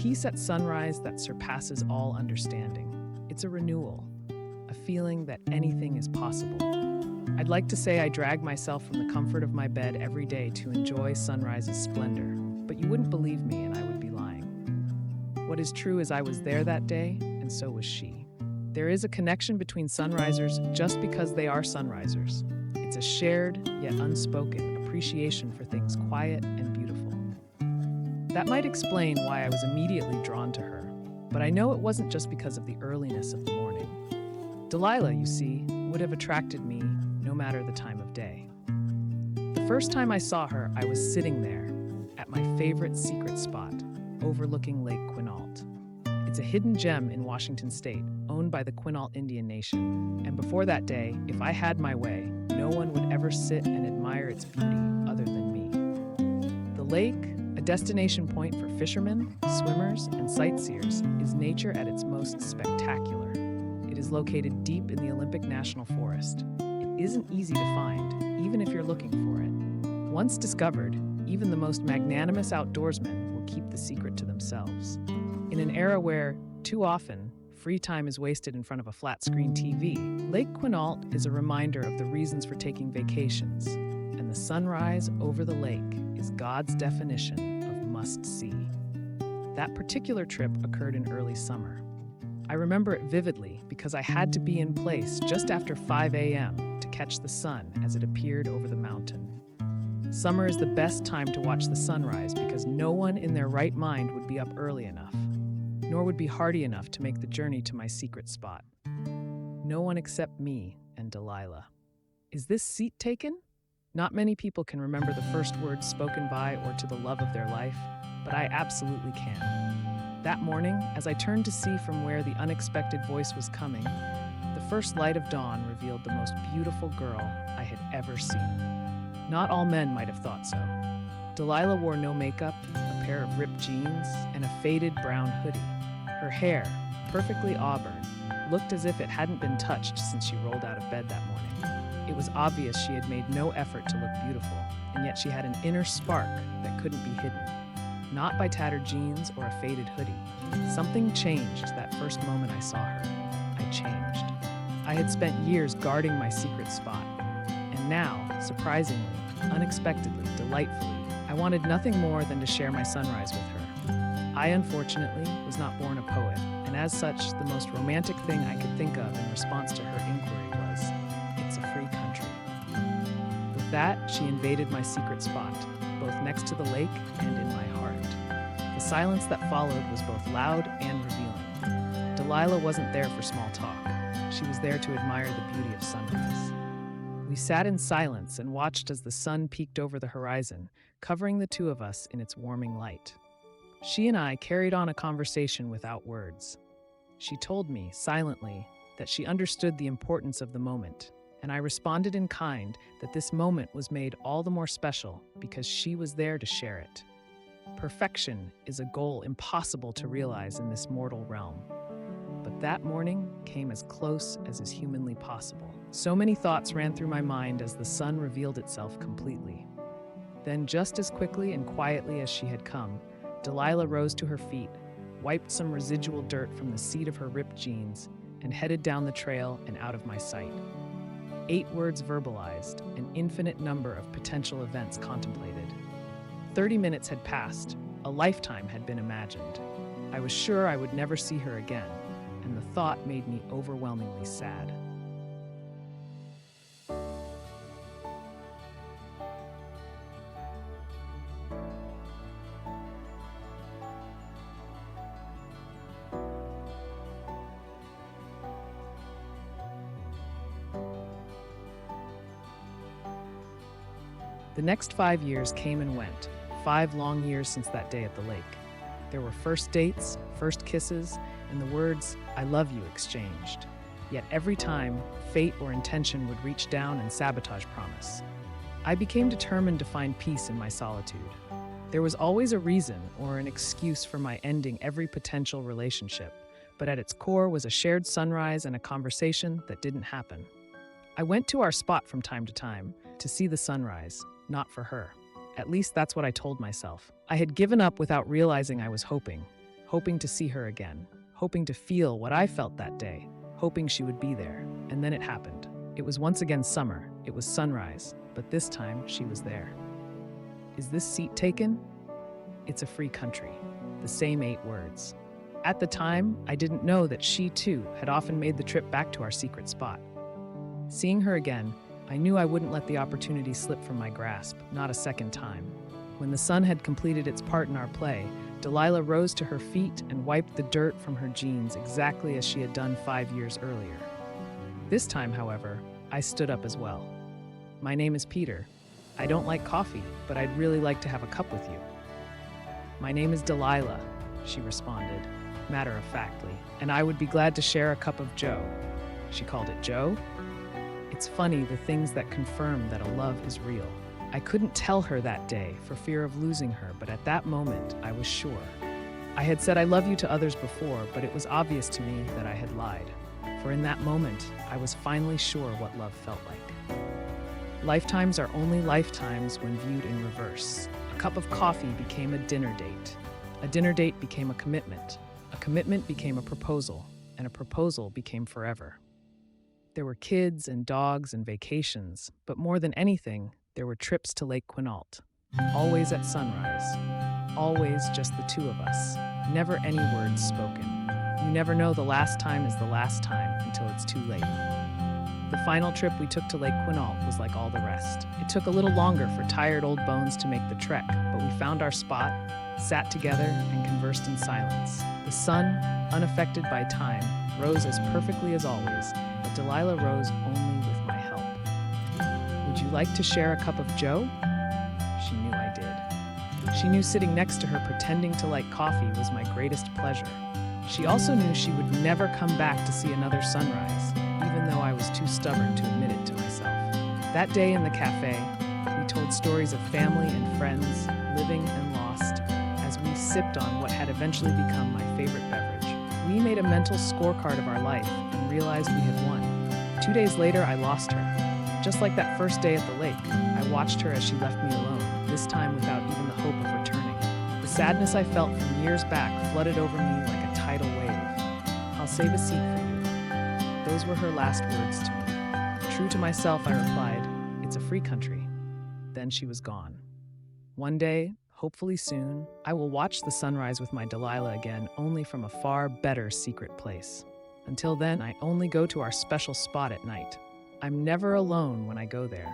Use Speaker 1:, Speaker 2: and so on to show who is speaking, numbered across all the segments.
Speaker 1: peace at sunrise that surpasses all understanding. It's a renewal, a feeling that anything is possible. I'd like to say I drag myself from the comfort of my bed every day to enjoy sunrise's splendor, but you wouldn't believe me and I would be lying. What is true is I was there that day, and so was she. There is a connection between sunrisers just because they are sunrisers. It's a shared, yet unspoken, appreciation for things quiet and beautiful. That might explain why I was immediately drawn to her, but I know it wasn't just because of the earliness of the morning. Delilah, you see, would have attracted me no matter the time of day. The first time I saw her, I was sitting there at my favorite secret spot, overlooking Lake Quinault. It's a hidden gem in Washington state, owned by the Quinault Indian Nation. And before that day, if I had my way, no one would ever sit and admire its beauty other than me. The lake, a destination point for fishermen, swimmers, and sightseers, is nature at its most spectacular. It is located deep in the Olympic National Forest. It isn't easy to find, even if you're looking for it. Once discovered, even the most magnanimous outdoorsmen will keep the secret to themselves. In an era where, too often, free time is wasted in front of a flat-screen TV, Lake Quinault is a reminder of the reasons for taking vacations, and the sunrise over the lake is God's definition of must-see. That particular trip occurred in early summer. I remember it vividly because I had to be in place just after 5 a.m. to catch the sun as it appeared over the mountain. Summer is the best time to watch the sunrise because no one in their right mind would be up early enough, nor would be hardy enough to make the journey to my secret spot. No one except me and Delilah. Is this seat taken? Not many people can remember the first words spoken by or to the love of their life, but I absolutely can. That morning, as I turned to see from where the unexpected voice was coming, the first light of dawn revealed the most beautiful girl I had ever seen. Not all men might have thought so. Delilah wore no makeup, a pair of ripped jeans, and a faded brown hoodie. Her hair, perfectly auburn, looked as if it hadn't been touched since she rolled out of bed that morning. It was obvious she had made no effort to look beautiful, and yet she had an inner spark that couldn't be hidden. Not by tattered jeans or a faded hoodie. Something changed that first moment I saw her. I changed. I had spent years guarding my secret spot, and now, surprisingly, unexpectedly, delightfully, I wanted nothing more than to share my sunrise with her. I, unfortunately, was not born a poet, and as such, the most romantic thing I could think of in response to her inquiry was, "It's a free country." With that, she invaded my secret spot, both next to the lake and in my heart. The silence that followed was both loud and revealing. Delilah wasn't there for small talk. She was there to admire the beauty of sunrise. We sat in silence and watched as the sun peeked over the horizon, covering the two of us in its warming light. She and I carried on a conversation without words. She told me, silently, that she understood the importance of the moment, and I responded in kind that this moment was made all the more special because she was there to share it. Perfection is a goal impossible to realize in this mortal realm. But that morning came as close as is humanly possible. So many thoughts ran through my mind as the sun revealed itself completely. Then, just as quickly and quietly as she had come, Delilah rose to her feet, wiped some residual dirt from the seat of her ripped jeans, and headed down the trail and out of my sight. 8 words verbalized, an infinite number of potential events contemplated. 30 minutes had passed, a lifetime had been imagined. I was sure I would never see her again, and the thought made me overwhelmingly sad. The next 5 years came and went, 5 long years since that day at the lake. There were first dates, first kisses, and the words, "I love you," exchanged. Yet every time, fate or intention would reach down and sabotage promise. I became determined to find peace in my solitude. There was always a reason or an excuse for my ending every potential relationship, but at its core was a shared sunrise and a conversation that didn't happen. I went to our spot from time to time to see the sunrise, not for her. At least that's what I told myself. I had given up without realizing I was hoping hoping to see her again, hoping to feel what I felt that day, hoping she would be there. And then it happened. It was once again summer, it was sunrise, but this time she was there. Is this seat taken? It's a free country. The same 8 words. At the time, I didn't know that she, too, had often made the trip back to our secret spot. Seeing her again, I knew I wouldn't let the opportunity slip from my grasp, not a second time. When the sun had completed its part in our play, Delilah rose to her feet and wiped the dirt from her jeans exactly as she had done 5 years earlier. This time, however, I stood up as well. My name is Peter. I don't like coffee, but I'd really like to have a cup with you. My name is Delilah, she responded, matter-of-factly, and I would be glad to share a cup of Joe. She called it Joe? It's funny, the things that confirm that a love is real. I couldn't tell her that day for fear of losing her, but at that moment, I was sure. I had said I love you to others before, but it was obvious to me that I had lied. For in that moment, I was finally sure what love felt like. Lifetimes are only lifetimes when viewed in reverse. A cup of coffee became a dinner date. A dinner date became a commitment. A commitment became a proposal, and a proposal became forever. There were kids and dogs and vacations, but more than anything, there were trips to Lake Quinault. Always at sunrise. Always just the two of us. Never any words spoken. You never know the last time is the last time until it's too late. The final trip we took to Lake Quinault was like all the rest. It took a little longer for tired old bones to make the trek, but we found our spot, sat together, and conversed in silence. The sun, unaffected by time, rose as perfectly as always, but Delilah rose only with my help. Would you like to share a cup of Joe? She knew I did. She knew sitting next to her pretending to like coffee was my greatest pleasure. She also knew she would never come back to see another sunrise, even though I was too stubborn to admit it to myself. That day in the cafe, we told stories of family and friends, living and lost, as we sipped on what had eventually become my favorite beverage. We made a mental scorecard of our life and realized we had won. 2 days later, I lost her. Just like that first day at the lake, I watched her as she left me alone, this time without even the hope of returning. The sadness I felt from years back flooded over me like a tidal wave. I'll save a seat for you. Those were her last words to me. True to myself, I replied, it's a free country. Then she was gone. One day, hopefully soon, I will watch the sunrise with my Delilah again, only from a far better secret place. Until then, I only go to our special spot at night. I'm never alone when I go there.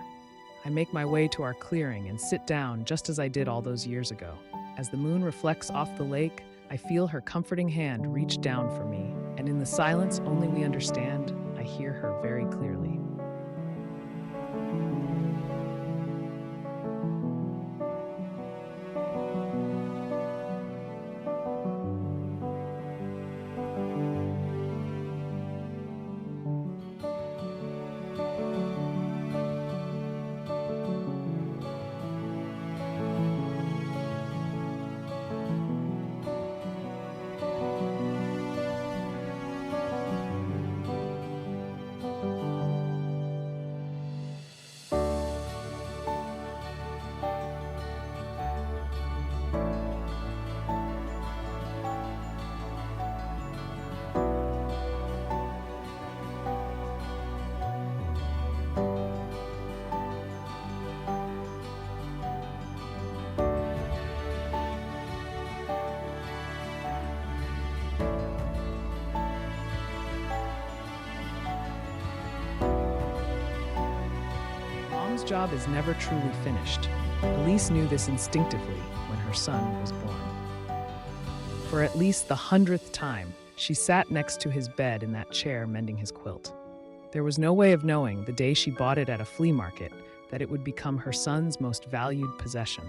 Speaker 1: I make my way to our clearing and sit down just as I did all those years ago. As the moon reflects off the lake, I feel her comforting hand reach down for me, and in the silence only we understand, I hear her very clearly. Mom's job is never truly finished. Elise knew this instinctively when her son was born. For at least the 100th time, she sat next to his bed in that chair mending his quilt. There was no way of knowing the day she bought it at a flea market that it would become her son's most valued possession.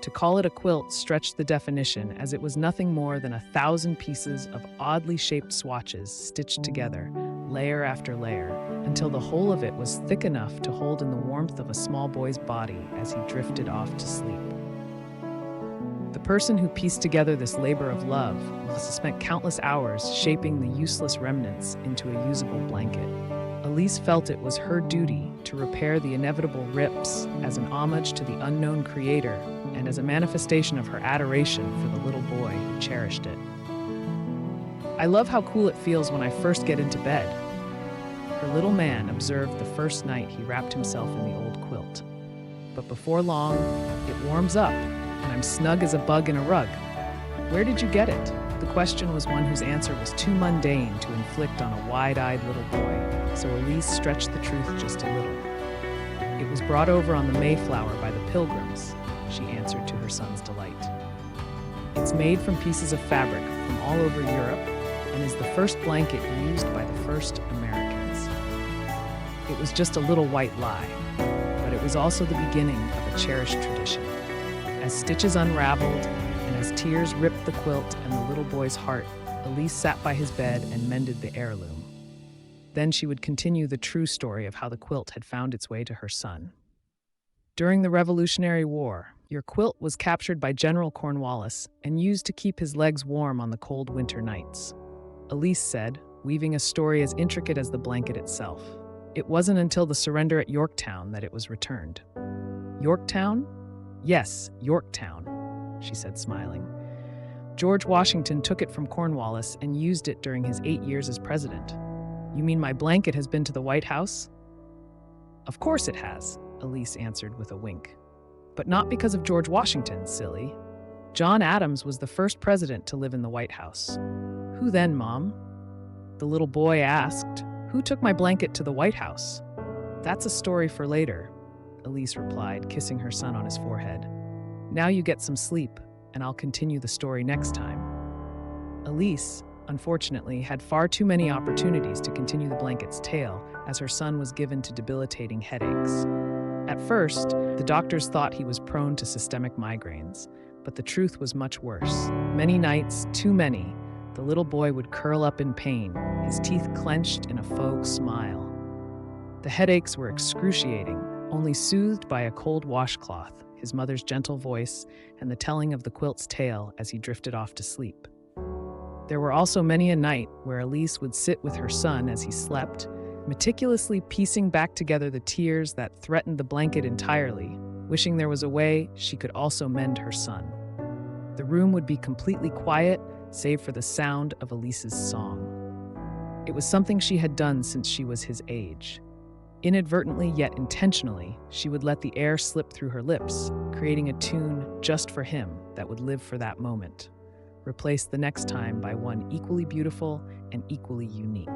Speaker 1: To call it a quilt stretched the definition, as it was nothing more than 1,000 pieces of oddly shaped swatches stitched together, layer after layer, until the whole of it was thick enough to hold in the warmth of a small boy's body as he drifted off to sleep. The person who pieced together this labor of love must have spent countless hours shaping the useless remnants into a usable blanket. Elise felt it was her duty to repair the inevitable rips as an homage to the unknown creator and as a manifestation of her adoration for the little boy who cherished it. "I love how cool it feels when I first get into bed," her little man observed the first night he wrapped himself in the old quilt. "But before long, it warms up, and I'm snug as a bug in a rug. Where did you get it?" The question was one whose answer was too mundane to inflict on a wide-eyed little boy, so Elise stretched the truth just a little. "It was brought over on the Mayflower by the Pilgrims," she answered to her son's delight. "It's made from pieces of fabric from all over Europe and is the first blanket used by the first Americans." It was just a little white lie, but it was also the beginning of a cherished tradition. As stitches unraveled, and as tears ripped the quilt and the little boy's heart, Elise sat by his bed and mended the heirloom. Then she would continue the true story of how the quilt had found its way to her son. "During the Revolutionary War, your quilt was captured by General Cornwallis and used to keep his legs warm on the cold winter nights," Elise said, weaving a story as intricate as the blanket itself. "It wasn't until the surrender at Yorktown that it was returned." "Yorktown?" "Yes, Yorktown," she said, smiling. "George Washington took it from Cornwallis and used it during his 8 years as president." "You mean my blanket has been to the White House?" "Of course it has," Elise answered with a wink. "But not because of George Washington, silly. John Adams was the first president to live in the White House." "Who then, Mom?" The little boy asked. "Who took my blanket to the White House?" "That's a story for later," Elise replied, kissing her son on his forehead. "Now you get some sleep, and I'll continue the story next time." Elise, unfortunately, had far too many opportunities to continue the blanket's tale, as her son was given to debilitating headaches. At first, the doctors thought he was prone to systemic migraines, but the truth was much worse. Many nights, too many, the little boy would curl up in pain, his teeth clenched in a faux smile. The headaches were excruciating, only soothed by a cold washcloth, his mother's gentle voice, and the telling of the quilt's tale as he drifted off to sleep. There were also many a night where Elise would sit with her son as he slept, meticulously piecing back together the tears that threatened the blanket entirely, wishing there was a way she could also mend her son. The room would be completely quiet, save for the sound of Elise's song. It was something she had done since she was his age. Inadvertently yet intentionally, she would let the air slip through her lips, creating a tune just for him that would live for that moment, replaced the next time by one equally beautiful and equally unique.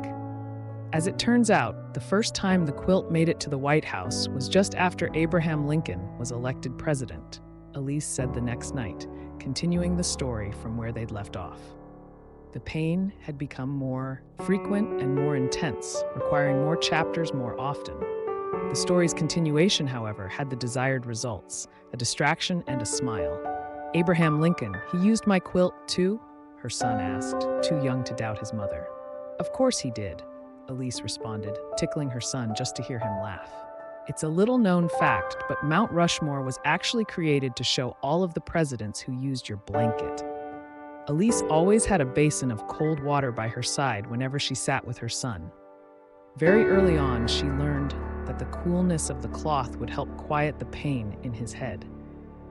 Speaker 1: As it turns out, the first time the quilt made it to the White House was just after Abraham Lincoln was elected president, Elise said the next night, continuing the story from where they'd left off. The pain had become more frequent and more intense, requiring more chapters more often. The story's continuation, however, had the desired results, a distraction and a smile. "Abraham Lincoln, he used my quilt too?" her son asked, too young to doubt his mother. "Of course he did," Elise responded, tickling her son just to hear him laugh. "It's a little-known fact, but Mount Rushmore was actually created to show all of the presidents who used your blanket." Elise always had a basin of cold water by her side whenever she sat with her son. Very early on, she learned that the coolness of the cloth would help quiet the pain in his head.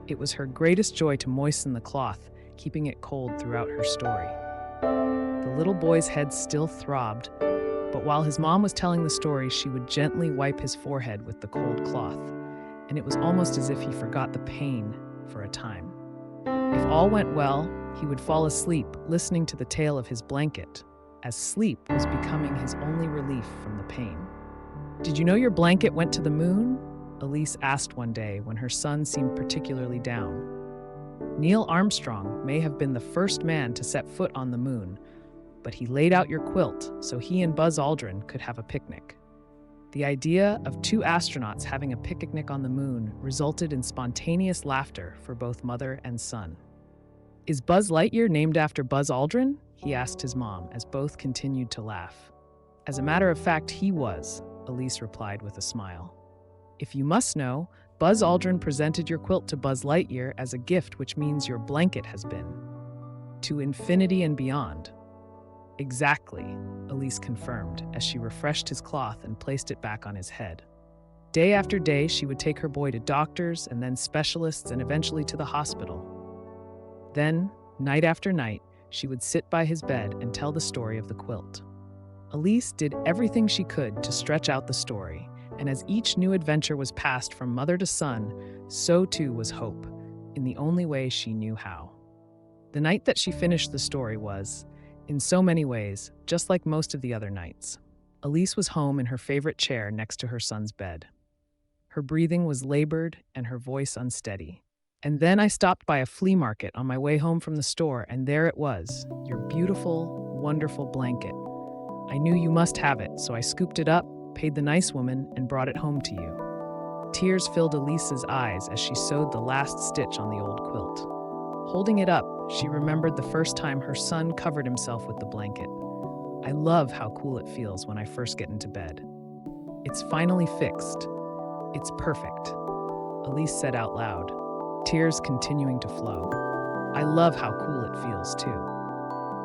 Speaker 1: It was her greatest joy to moisten the cloth, keeping it cold throughout her story. The little boy's head still throbbed, but while his mom was telling the story, she would gently wipe his forehead with the cold cloth, and it was almost as if he forgot the pain for a time. If all went well, he would fall asleep listening to the tale of his blanket, as sleep was becoming his only relief from the pain. "Did you know your blanket went to the moon?" Elise asked one day when her son seemed particularly down. "Neil Armstrong may have been the first man to set foot on the moon, but he laid out your quilt so he and Buzz Aldrin could have a picnic." The idea of two astronauts having a picnic on the moon resulted in spontaneous laughter for both mother and son. "Is Buzz Lightyear named after Buzz Aldrin?" he asked his mom as both continued to laugh. "As a matter of fact, he was," Elise replied with a smile. "If you must know, Buzz Aldrin presented your quilt to Buzz Lightyear as a gift, which means your blanket has been to infinity and beyond." "Exactly," Elise confirmed as she refreshed his cloth and placed it back on his head. Day after day, she would take her boy to doctors and then specialists and eventually to the hospital. Then, night after night, she would sit by his bed and tell the story of the quilt. Elise did everything she could to stretch out the story, and as each new adventure was passed from mother to son, so too was hope, in the only way she knew how. The night that she finished the story was, in so many ways, just like most of the other nights. Elise was home in her favorite chair next to her son's bed. Her breathing was labored and her voice unsteady. And then I stopped by a flea market on my way home from the store, and there it was, your beautiful, wonderful blanket. I knew you must have it, so I scooped it up, paid the nice woman, and brought it home to you. Tears filled Elise's eyes as she sewed the last stitch on the old quilt. Holding it up, she remembered the first time her son covered himself with the blanket. I love how cool it feels when I first get into bed. It's finally fixed. It's perfect, Elise said out loud, tears continuing to flow. I love how cool it feels, too.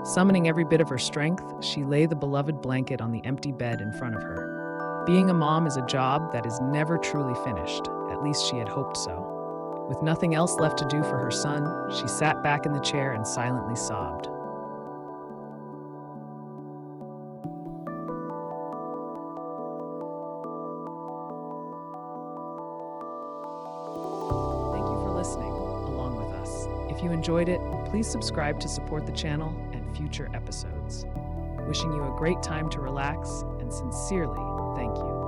Speaker 1: Summoning every bit of her strength, she lay the beloved blanket on the empty bed in front of her. Being a mom is a job that is never truly finished, at least she had hoped so. With nothing else left to do for her son, she sat back in the chair and silently sobbed. Thank you for listening along with us. If you enjoyed it, please subscribe to support the channel and future episodes. Wishing you a great time to relax, and sincerely, thank you.